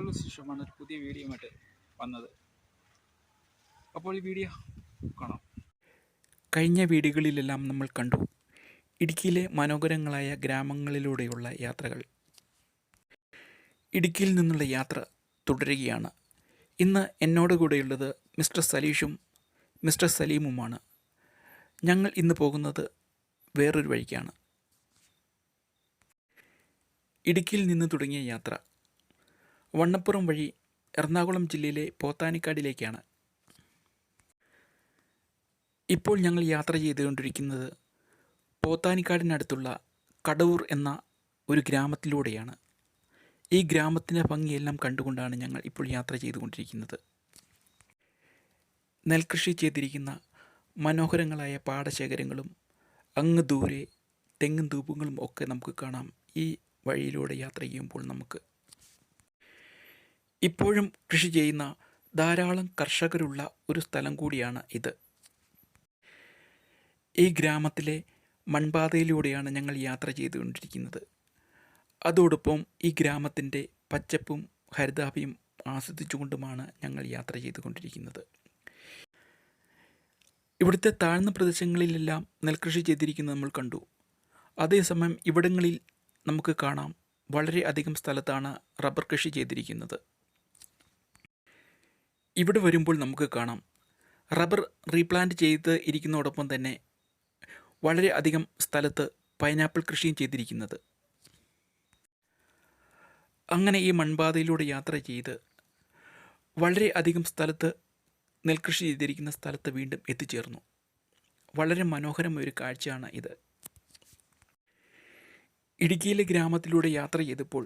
നാളുകൾക്ക് ശേഷമാണ് ഒരു പുതിയ വീഡിയോയുമായിട്ട് വന്നത്. അപ്പോൾ ഈ വീഡിയോ കാണാം. കഴിഞ്ഞ വീഡിയോകളിലെല്ലാം നമ്മൾ കണ്ടു ഇടുക്കിയിലെ മനോഹരങ്ങളായ ഗ്രാമങ്ങളിലൂടെയുള്ള യാത്രകൾ. ഇടുക്കിയിൽ നിന്നുള്ള യാത്ര തുടരുകയാണ്. ഇന്ന് എന്നോട് കൂടെയുള്ളത് മിസ്റ്റർ സലീഷും മിസ്റ്റർ സലീമുമാണ്. ഞങ്ങൾ ഇന്ന് പോകുന്നത് വേറൊരു വഴിക്കാണ്. ഇടുക്കിയിൽ നിന്ന് തുടങ്ങിയ യാത്ര വണ്ണപ്പുറം വഴി എറണാകുളം ജില്ലയിലെ പോത്താനിക്കാടിലേക്കാണ്. ഇപ്പോൾ ഞങ്ങൾ യാത്ര ചെയ്തുകൊണ്ടിരിക്കുന്നത് പോത്താനിക്കാടിനടുത്തുള്ള കടവൂർ എന്ന ഒരു ഗ്രാമത്തിലൂടെയാണ്. ഈ ഗ്രാമത്തിൻ്റെ ഭംഗിയെല്ലാം കണ്ടുകൊണ്ടാണ് ഞങ്ങൾ ഇപ്പോൾ യാത്ര ചെയ്തുകൊണ്ടിരിക്കുന്നത്. നെൽകൃഷി ചെയ്തിരിക്കുന്ന മനോഹരങ്ങളായ പാടശേഖരങ്ങളും അങ്ങ് ദൂരെ തെങ്ങും തൂപ്പുകളും ഒക്കെ നമുക്ക് കാണാം. ഈ വഴിയിലൂടെ യാത്ര ചെയ്യുമ്പോൾ നമുക്ക് ഇപ്പോഴും കൃഷി ചെയ്യുന്ന ധാരാളം കർഷകരുള്ള ഒരു സ്ഥലം കൂടിയാണ് ഇത്. ഈ ഗ്രാമത്തിലെ മൺപാതയിലൂടെയാണ് ഞങ്ങൾ യാത്ര ചെയ്തുകൊണ്ടിരിക്കുന്നത്. അതോടൊപ്പം ഈ ഗ്രാമത്തിൻ്റെ പച്ചപ്പും ഹരിതാഭയും ആസ്വദിച്ചുകൊണ്ടുമാണ് ഞങ്ങൾ യാത്ര ചെയ്തുകൊണ്ടിരിക്കുന്നത്. ഇവിടുത്തെ താഴ്ന്ന പ്രദേശങ്ങളിലെല്ലാം നെൽകൃഷി ചെയ്തിരിക്കുന്നത് നമ്മൾ കണ്ടു. അതേസമയം ഇവിടങ്ങളിൽ നമുക്ക് കാണാം വളരെ അധികം സ്ഥലത്താണ് റബ്ബർ കൃഷി ചെയ്തിരിക്കുന്നത്. ഇവിടെ വരുമ്പോൾ നമുക്ക് കാണാം റബ്ബർ റീപ്ലാന്റ് ചെയ്ത് ഇരിക്കുന്നതോടൊപ്പം തന്നെ വളരെ അധികം സ്ഥലത്ത് പൈനാപ്പിൾ കൃഷിയും ചെയ്തിരിക്കുന്നത്. അങ്ങനെ ഈ മൺപാതയിലൂടെ യാത്ര ചെയ്ത് വളരെ അധികം സ്ഥലത്ത് നെൽകൃഷി ചെയ്തിരിക്കുന്ന സ്ഥലത്ത് വീണ്ടും എത്തിച്ചേർന്നു. വളരെ മനോഹരമായൊരു കാഴ്ചയാണ് ഇത്. ഇടുക്കിയിലെ ഗ്രാമത്തിലൂടെ യാത്ര ചെയ്തപ്പോൾ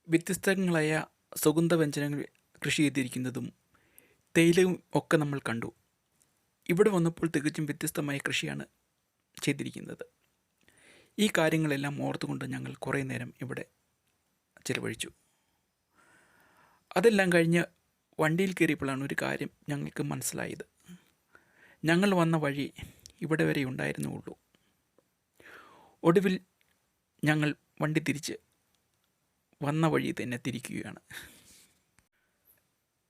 വ്യത്യസ്തങ്ങളായ സുഗന്ധവ്യഞ്ജനങ്ങൾ കൃഷി ചെയ്തിരിക്കുന്നതും തേയിലയും ഒക്കെ നമ്മൾ കണ്ടു. ഇവിടെ വന്നപ്പോൾ തികച്ചും വ്യത്യസ്തമായ കൃഷിയാണ് ചെയ്തിരിക്കുന്നത്. ഈ കാര്യങ്ങളെല്ലാം ഓർത്തുകൊണ്ട് ഞങ്ങൾ കുറേ നേരം ഇവിടെ ചിലവഴിച്ചു. അതെല്ലാം കഴിഞ്ഞ് വണ്ടിയിൽ കയറിയപ്പോഴാണ് ഒരു കാര്യം ഞങ്ങൾക്ക് മനസ്സിലായത്. ഞങ്ങൾ വന്ന വഴി ഇവിടെ വരെ ഉണ്ടായിരുന്നുള്ളൂ. ഒടുവിൽ ഞങ്ങൾ വണ്ടി തിരിച്ച് വന്ന വഴി തന്നെ തിരിക്കുകയാണ്.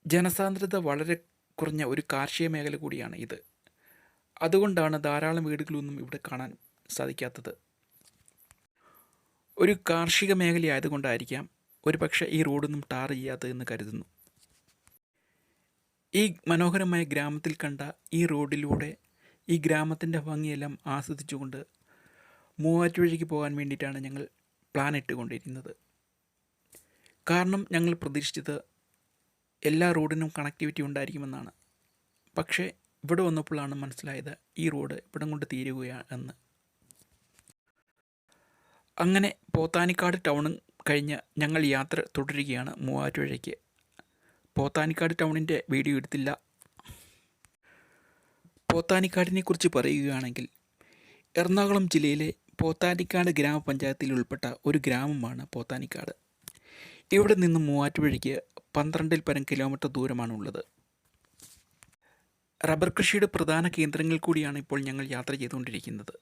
ജനസാന്ദ്രത വളരെ കുറഞ്ഞ ഒരു കാർഷിക മേഖല കൂടിയാണ് ഇത്. അതുകൊണ്ടാണ് ധാരാളം വീടുകളൊന്നും ഇവിടെ കാണാൻ സാധിക്കാത്തത്. ഒരു കാർഷിക മേഖലയായതുകൊണ്ടായിരിക്കാം ഒരുപക്ഷെ ഈ റോഡൊന്നും ടാർ ചെയ്യാത്തതെന്ന് കരുതുന്നു. ഈ മനോഹരമായ ഗ്രാമത്തിൽ കണ്ട ഈ റോഡിലൂടെ ഈ ഗ്രാമത്തിൻ്റെ ഭംഗിയെല്ലാം ആസ്വദിച്ചുകൊണ്ട് മൂവാറ്റുപുഴയ്ക്ക് പോകാൻ വേണ്ടിയിട്ടാണ് ഞങ്ങൾ പ്ലാൻ ഇട്ടുകൊണ്ടിരുന്നത്. കാരണം ഞങ്ങൾ പ്രതീക്ഷിച്ചത് എല്ലാ റോഡിനും കണക്ടിവിറ്റി ഉണ്ടായിരിക്കുമെന്നാണ്. പക്ഷേ ഇവിടെ വന്നപ്പോഴാണ് മനസ്സിലായത് ഈ റോഡ് ഇവിടം കൊണ്ട് തീരുകയാണെന്ന്. അങ്ങനെ പോത്താനിക്കാട് ടൗണും കഴിഞ്ഞ് ഞങ്ങൾ യാത്ര തുടരുകയാണ് മൂവാറ്റുപുഴയ്ക്ക്. പോത്താനിക്കാട് ടൗണിൻ്റെ വീഡിയോ എടുത്തില്ല. പോത്താനിക്കാടിനെ കുറിച്ച് പറയുകയാണെങ്കിൽ എറണാകുളം ജില്ലയിലെ പോത്താനിക്കാട് ഗ്രാമപഞ്ചായത്തിൽ ഉൾപ്പെട്ട ഒരു ഗ്രാമമാണ് പോത്താനിക്കാട്. ഇവിടെ നിന്ന് മൂവാറ്റുപുഴയ്ക്ക് 12-ൽ പരം കിലോമീറ്റർ ദൂരമാണുള്ളത്. റബ്ബർ കൃഷിയുടെ പ്രധാന കേന്ദ്രങ്ങൾ കൂടിയാണ് ഇപ്പോൾ ഞങ്ങൾ യാത്ര ചെയ്തുകൊണ്ടിരിക്കുന്നത്.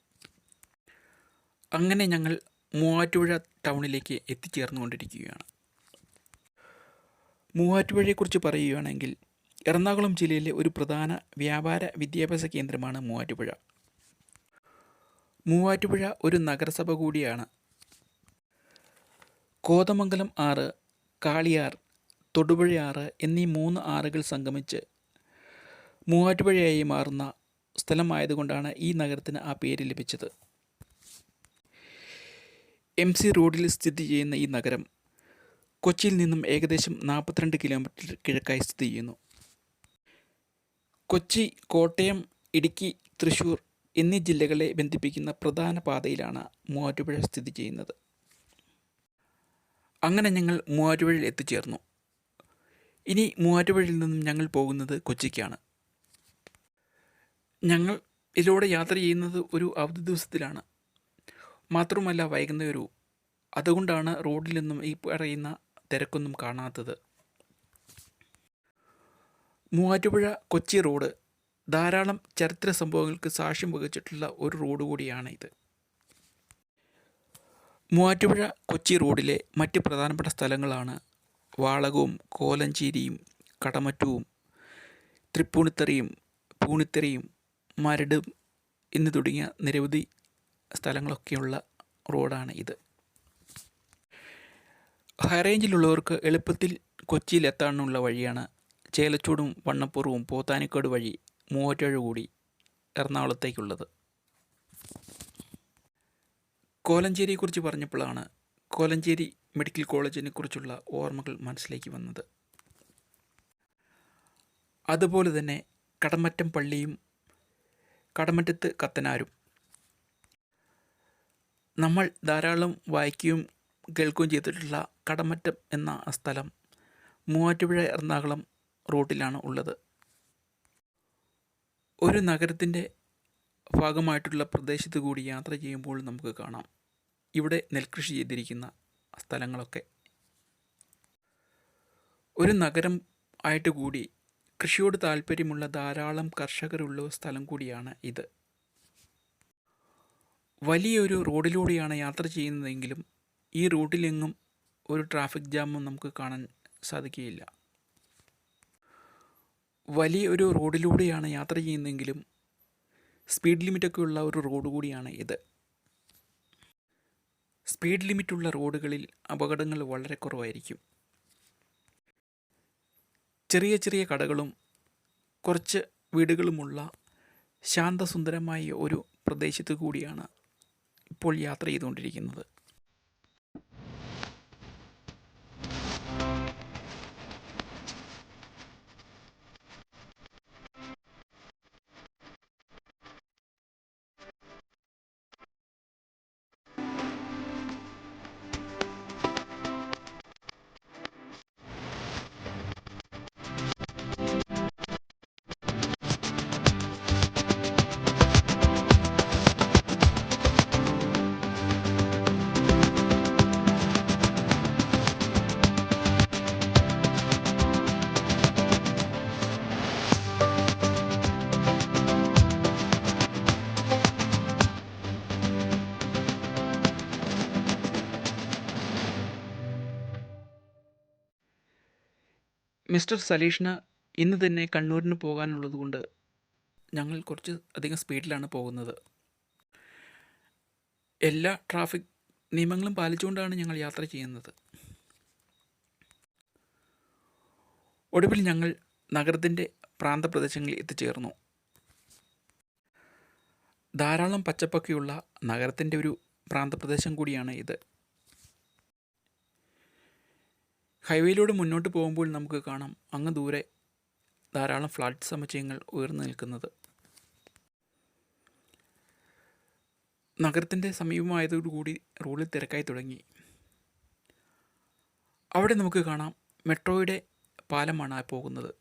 അങ്ങനെ ഞങ്ങൾ മൂവാറ്റുപുഴ ടൗണിലേക്ക് എത്തിച്ചേർന്നുകൊണ്ടിരിക്കുകയാണ്. മൂവാറ്റുപുഴയെക്കുറിച്ച് പറയുകയാണെങ്കിൽ എറണാകുളം ജില്ലയിലെ ഒരു പ്രധാന വ്യാപാര വിദ്യാഭ്യാസ കേന്ദ്രമാണ് മൂവാറ്റുപുഴ. മൂവാറ്റുപുഴ ഒരു നഗരസഭ കൂടിയാണ്. കോതമംഗലം ആറ്, കാളിയാർ, തൊടുപുഴയാറ് എന്നീ 3 ആറുകൾ സംഗമിച്ച് മൂവാറ്റുപുഴയായി മാറുന്ന സ്ഥലമായതുകൊണ്ടാണ് ഈ നഗരത്തിന് ആ പേര് ലഭിച്ചത്. MC റോഡിൽ സ്ഥിതി ചെയ്യുന്ന ഈ നഗരം കൊച്ചിയിൽ നിന്നും ഏകദേശം 42 കിലോമീറ്റർ കിഴക്കായി സ്ഥിതി ചെയ്യുന്നു. കൊച്ചി, കോട്ടയം, ഇടുക്കി, തൃശ്ശൂർ എന്നീ ജില്ലകളെ ബന്ധിപ്പിക്കുന്ന പ്രധാന പാതയിലാണ് മൂവാറ്റുപുഴ സ്ഥിതി ചെയ്യുന്നത്. അങ്ങനെ ഞങ്ങൾ മൂവാറ്റുപുഴയിൽ എത്തിച്ചേർന്നു. ഇനി മൂവാറ്റുപുഴയിൽ നിന്നും ഞങ്ങൾ പോകുന്നത് കൊച്ചിക്കാണ്. ഞങ്ങൾ ഇതിലൂടെ യാത്ര ചെയ്യുന്നത് ഒരു അവധി ദിവസത്തിലാണ്. മാത്രമല്ല വൈകുന്നേരവും. അതുകൊണ്ടാണ് റോഡിലൊന്നും ഈ പറയുന്ന തിരക്കൊന്നും കാണാത്തത്. മൂവാറ്റുപുഴ കൊച്ചി റോഡ് ധാരാളം ചരിത്ര സംഭവങ്ങൾക്ക് സാക്ഷ്യം വഹിച്ചിട്ടുള്ള ഒരു റോഡ് കൂടിയാണ് ഇത്. മൂവാറ്റുപുഴ കൊച്ചി റോഡിലെ മറ്റ് പ്രധാനപ്പെട്ട സ്ഥലങ്ങളാണ് വാളകവും കോലഞ്ചേരിയും കടമറ്റവും തൃപ്പൂണിത്തറയും പൂണിത്തറയും മരടും എന്ന് തുടങ്ങിയ നിരവധി സ്ഥലങ്ങളൊക്കെയുള്ള റോഡാണ് ഇത്. ഹൈറേഞ്ചിലുള്ളവർക്ക് എളുപ്പത്തിൽ കൊച്ചിയിലെത്താനുള്ള വഴിയാണ് ചേലച്ചൂടും വണ്ണപ്പുറവും പോത്താനിക്കാട് വഴി മൂവാറ്റുപുഴ കൂടി എറണാകുളത്തേക്കുള്ളത്. കോലഞ്ചേരിയെക്കുറിച്ച് പറഞ്ഞപ്പോഴാണ് കോലഞ്ചേരി മെഡിക്കൽ കോളേജിനെ കുറിച്ചുള്ള ഓർമ്മകൾ മനസ്സിലേക്ക് വന്നത്. അതുപോലെ തന്നെ കടമറ്റം പള്ളിയും കടമറ്റത്ത് കത്തനാരും. നമ്മൾ ധാരാളം വായിക്കുകയും കേൾക്കുകയും ചെയ്തിട്ടുള്ള കടമറ്റം എന്ന സ്ഥലം മൂവാറ്റുപുഴ എറണാകുളം റൂട്ടിലാണ് ഉള്ളത്. ഒരു നഗരത്തിൻ്റെ ഭാഗമായിട്ടുള്ള പ്രദേശത്ത് കൂടി യാത്ര ചെയ്യുമ്പോൾ നമുക്ക് കാണാം ഇവിടെ നെൽകൃഷി ചെയ്തിരിക്കുന്ന സ്ഥലങ്ങളൊക്കെ. ഒരു നഗരം ആയിട്ട് കൂടി കൃഷിയോട് താല്പര്യമുള്ള ധാരാളം കർഷകരുള്ള സ്ഥലം കൂടിയാണ് ഇത്. വലിയൊരു റോഡിലൂടെയാണ് യാത്ര ചെയ്യുന്നതെങ്കിലും ഈ റൂട്ടിലെങ്ങും ഒരു ട്രാഫിക് ജാമും നമുക്ക് കാണാൻ സാധിക്കുകയില്ല. വലിയൊരു റോഡിലൂടെയാണ് യാത്ര ചെയ്യുന്നതെങ്കിലും സ്പീഡ് ലിമിറ്റൊക്കെ ഉള്ള ഒരു റോഡ് കൂടിയാണ് ഇത്. സ്പീഡ് ലിമിറ്റുള്ള റോഡുകളിൽ അപകടങ്ങൾ വളരെ കുറവായിരിക്കും. ചെറിയ ചെറിയ കടകളും കുറച്ച് വീടുകളുമുള്ള ശാന്തസുന്ദരമായ ഒരു പ്രദേശത്ത് കൂടിയാണ് ഇപ്പോൾ യാത്ര ചെയ്തുകൊണ്ടിരിക്കുന്നത്. മിസ്റ്റർ സലീഷിന് ഇന്ന് തന്നെ കണ്ണൂരിന് പോകാനുള്ളതുകൊണ്ട് ഞങ്ങൾ കുറച്ച് അധികം സ്പീഡിലാണ് പോകുന്നത്. എല്ലാ ട്രാഫിക് നിയമങ്ങളും പാലിച്ചുകൊണ്ടാണ് ഞങ്ങൾ യാത്ര ചെയ്യുന്നത്. ഒടുവിൽ ഞങ്ങൾ നഗരത്തിൻ്റെ പ്രാന്തപ്രദേശങ്ങളിൽ എത്തിച്ചേർന്നു. ധാരാളം പച്ചപ്പൊക്കെയുള്ള നഗരത്തിൻ്റെ ഒരു പ്രാന്തപ്രദേശം കൂടിയാണ് ഇത്. ഹൈവേയിലൂടെ മുന്നോട്ട് പോകുമ്പോൾ നമുക്ക് കാണാം അങ്ങ് ദൂരെ ധാരാളം ഫ്ലാറ്റ് സമുച്ചയങ്ങൾ ഉയർന്നു നിൽക്കുന്നത്. നഗരത്തിൻ്റെ സമീപമായതോടുകൂടി റോഡിൽ തിരക്കായി തുടങ്ങി. അവിടെ നമുക്ക് കാണാം മെട്രോയുടെ പാലമാണ് പോകുന്നത്.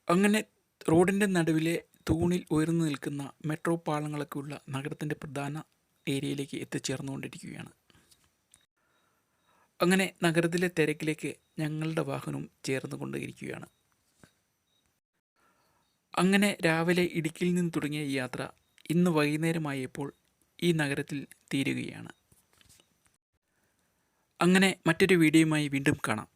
അങ്ങനെ റോഡിൻ്റെ നടുവിലെ തൂണിൽ ഉയർന്നു നിൽക്കുന്ന മെട്രോ പാളങ്ങളൊക്കെ ഉള്ള നഗരത്തിൻ്റെ പ്രധാന ഏരിയയിലേക്ക് എത്തിച്ചേർന്നുകൊണ്ടിരിക്കുകയാണ്. അങ്ങനെ നഗരത്തിലെ തിരക്കിലേക്ക് ഞങ്ങളുടെ വാഹനം ചേർന്നുകൊണ്ടിരിക്കുകയാണ്. അങ്ങനെ രാവിലെ ഇടുക്കിയിൽ നിന്ന് തുടങ്ങിയ ഈ യാത്ര ഇന്ന് വൈകുന്നേരമായപ്പോൾ ഈ നഗരത്തിൽ തീരുകയാണ്. അങ്ങനെ മറ്റൊരു വീഡിയോയുമായി വീണ്ടും കാണാം.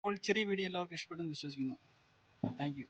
അപ്പോൾ ചെറിയ വീഡിയോ എല്ലാവർക്കും ഇഷ്ടപ്പെട്ടെന്ന് വിശ്വസിക്കുന്നു. Thank you.